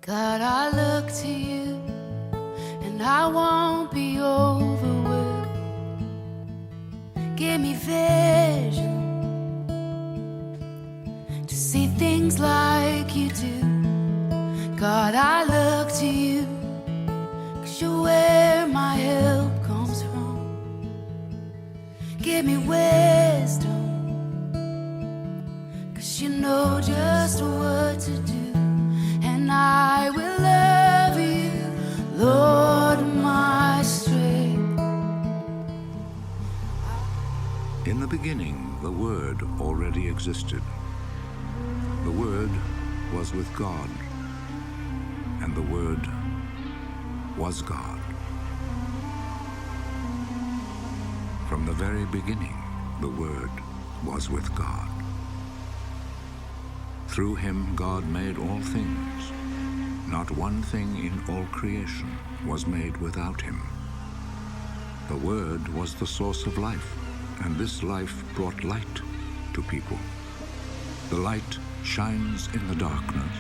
God, I look to you, and I won't be overwhelmed. Give me vision to see things like you do. God, I look to you, 'cause you're where my help comes from. Give me wisdom, 'cause you know just what to do. And I will love you, Lord, my strength. In the beginning, the Word already existed. The Word was with God, and the Word was God. From the very beginning, the Word was with God. Through him, God made all things. Not one thing in all creation was made without him. The Word was the source of life, and this life brought light to people. The light shines in the darkness.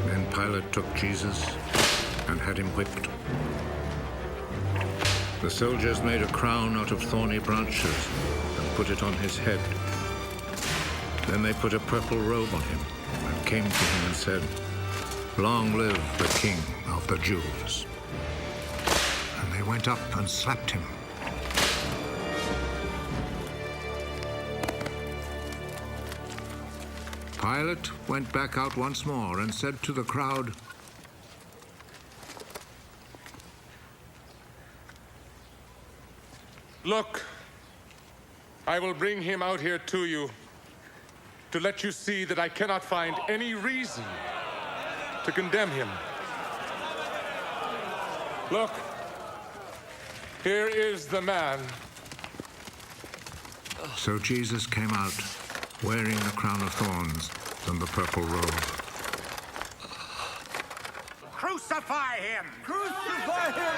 Then Pilate took Jesus and had him whipped. The soldiers made a crown out of thorny branches and put it on his head. Then they put a purple robe on him and came to him and said, "Long live the King of the Jews." And they went up and slapped him. Pilate went back out once more and said to the crowd, "Look, I will bring him out here to you to let you see that I cannot find any reason to condemn him. Look, here is the man." So Jesus came out, wearing the crown of thorns and the purple robe. Crucify him! Crucify him!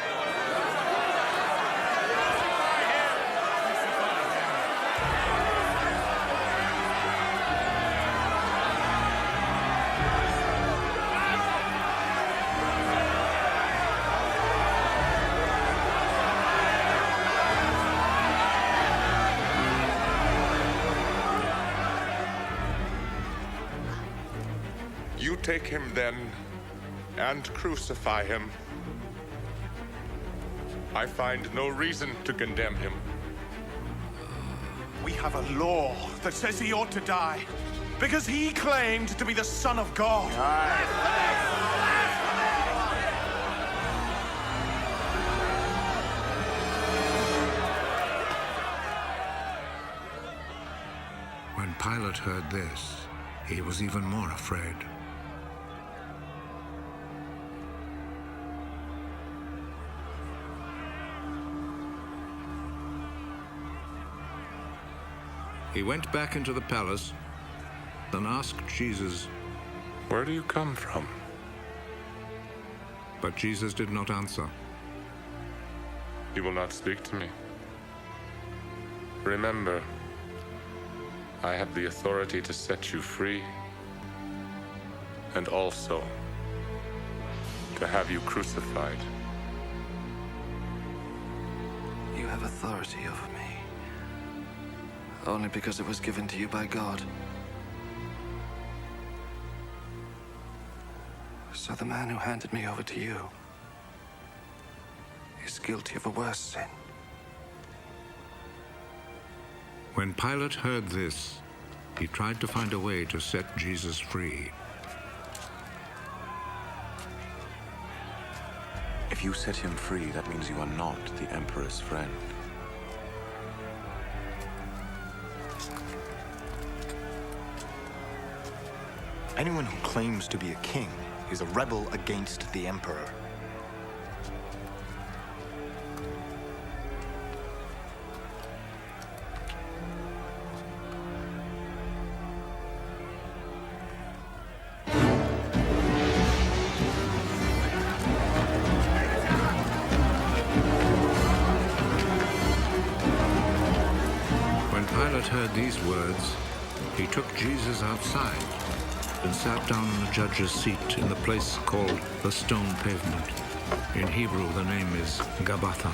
You take him then and crucify him. I find no reason to condemn him. We have a law that says he ought to die because he claimed to be the Son of God. When Pilate heard this, he was even more afraid. He went back into the palace, then asked Jesus, Where do you come from? but Jesus did not answer. You will not speak to me. Remember, I have the authority to set you free and also to have you crucified. You have authority over me. Only because it was given to you by God. So the man who handed me over to you is guilty of a worse sin. When Pilate heard this, he tried to find a way to set Jesus free. If you set him free, that means you are not the Emperor's friend. Anyone who claims to be a king is a rebel against the Emperor. When Pilate heard these words, he took Jesus outside and sat down on the judge's seat in the place called the Stone Pavement. In Hebrew, the name is Gabbatha.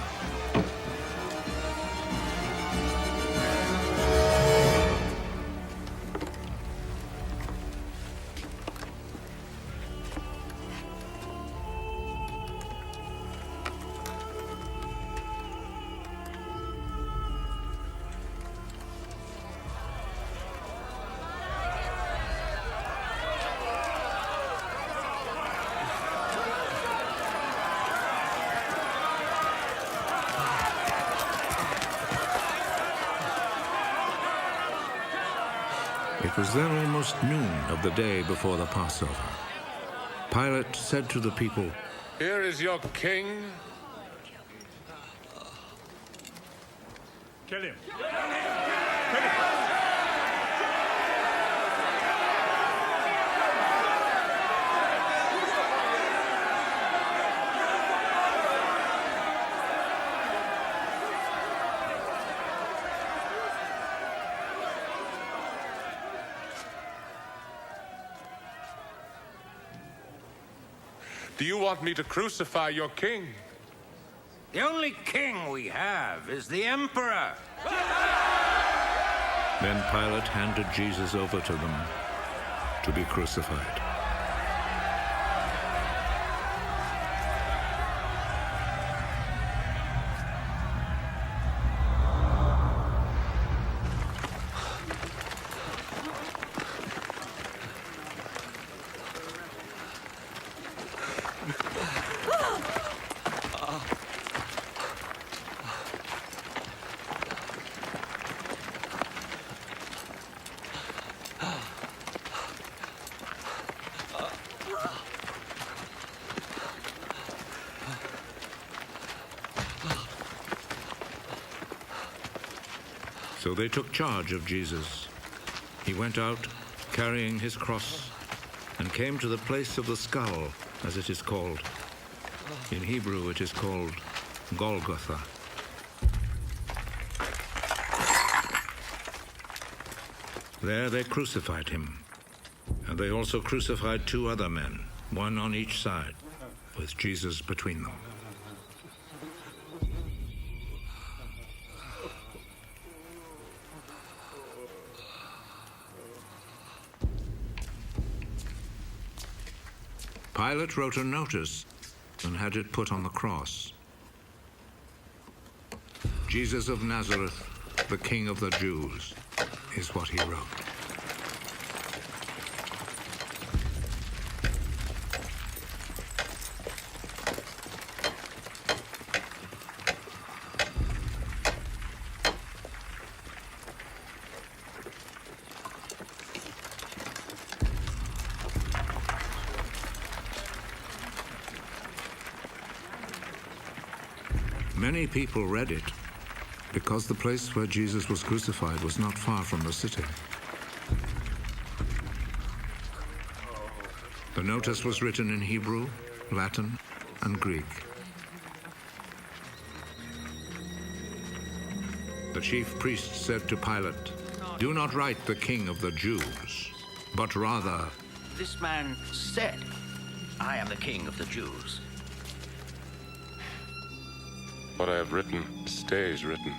It was then almost noon of the day before the Passover. Pilate said to the people, Here is your king. Kill him. Do you want me to crucify your king? The only king we have is the emperor. Then Pilate handed Jesus over to them to be crucified. So they took charge of Jesus. He went out, carrying his cross, and came to the place of the skull, as it is called. In Hebrew, it is called Golgotha. There they crucified him, and they also crucified two other men, one on each side, with Jesus between them. Pilate wrote a notice and had it put on the cross. Jesus of Nazareth, the King of the Jews, is what he wrote. Many people read it because the place where Jesus was crucified was not far from the city. The notice was written in Hebrew, Latin, and Greek. The chief priest said to Pilate, "Do not write the King of the Jews, but rather..." This man said, I am the king of the Jews. What I have written stays written.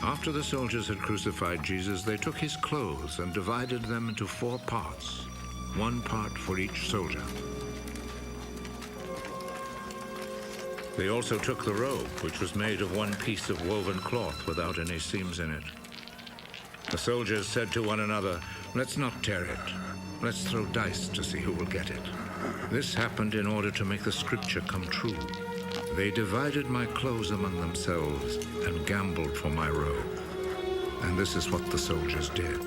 After the soldiers had crucified Jesus, they took his clothes and divided them into 4 parts, 1 part for each soldier. They also took the robe, which was made of 1 piece of woven cloth without any seams in it. The soldiers said to one another, "Let's not tear it. Let's throw dice to see who will get it." This happened in order to make the scripture come true. They divided my clothes among themselves and gambled for my robe. And this is what the soldiers did.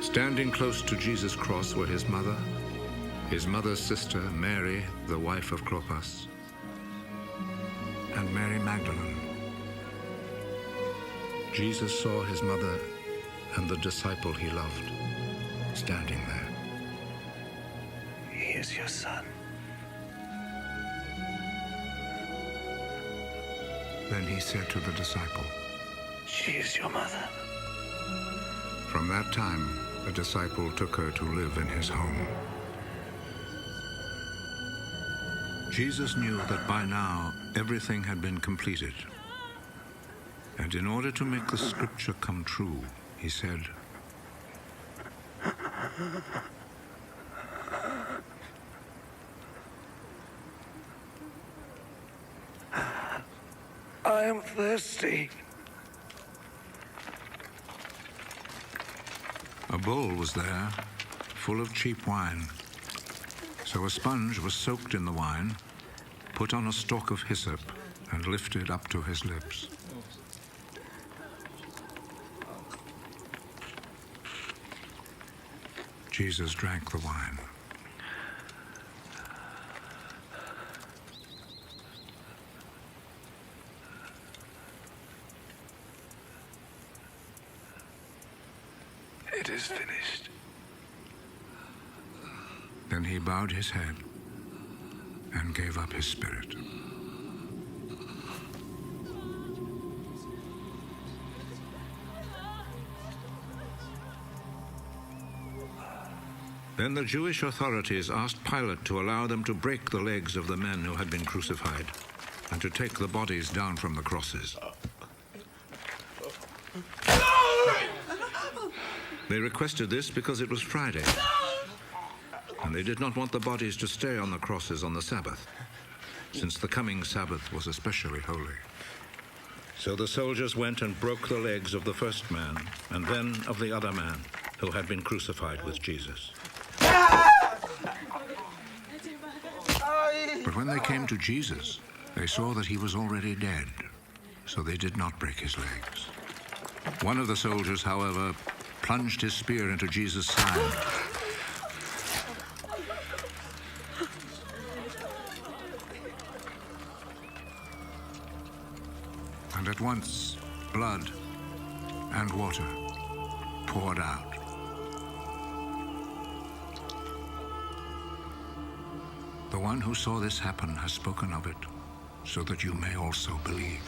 Standing close to Jesus' cross were his mother's sister, Mary, the wife of Clopas, and Mary Magdalene. Jesus saw his mother and the disciple he loved standing there. He is your son. Then he said to the disciple, She is your mother. From that time, the disciple took her to live in his home. Jesus knew that by now everything had been completed. And in order to make the scripture come true, he said, I am thirsty. A bowl was there, full of cheap wine. So a sponge was soaked in the wine, put on a stalk of hyssop, and lifted up to his lips. Jesus drank the wine. It is finished. Then he bowed his head and gave up his spirit. Then the Jewish authorities asked Pilate to allow them to break the legs of the men who had been crucified and to take the bodies down from the crosses. They requested this because it was Friday, and they did not want the bodies to stay on the crosses on the Sabbath, since the coming Sabbath was especially holy. So the soldiers went and broke the legs of the first man, and then of the other man who had been crucified with Jesus. But when they came to Jesus, they saw that he was already dead, so they did not break his legs. One of the soldiers, however, plunged his spear into Jesus' side. And at once, blood and water poured out. The one who saw this happen has spoken of it, so that you may also believe.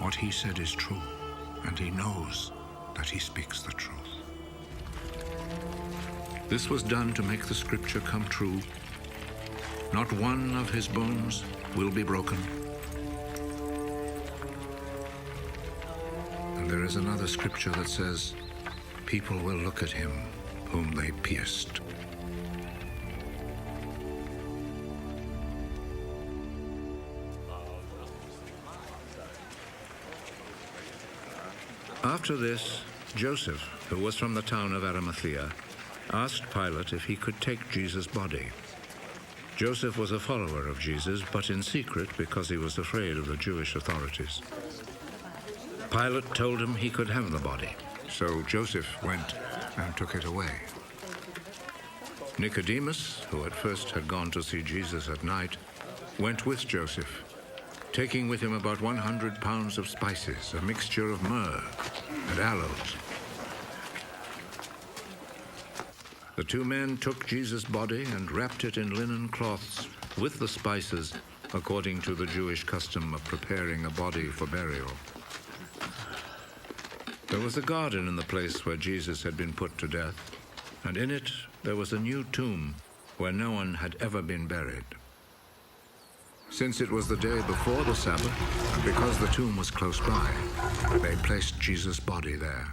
What he said is true, and he knows that he speaks the truth. This was done to make the scripture come true. Not one of his bones will be broken. And there is another scripture that says, people will look at him whom they pierced. After this, Joseph, who was from the town of Arimathea, asked Pilate if he could take Jesus' body. Joseph was a follower of Jesus, but in secret because he was afraid of the Jewish authorities. Pilate told him he could have the body, so Joseph went and took it away. Nicodemus, who at first had gone to see Jesus at night, went with Joseph, taking with him about 100 pounds of spices, a mixture of myrrh and aloes. The two men took Jesus' body and wrapped it in linen cloths with the spices, according to the Jewish custom of preparing a body for burial. There was a garden in the place where Jesus had been put to death, and in it there was a new tomb where no one had ever been buried. Since it was the day before the Sabbath, and because the tomb was close by, they placed Jesus' body there.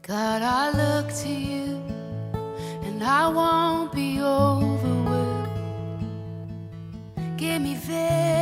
God, I look to you, and I won't be overwhelmed. Give me faith.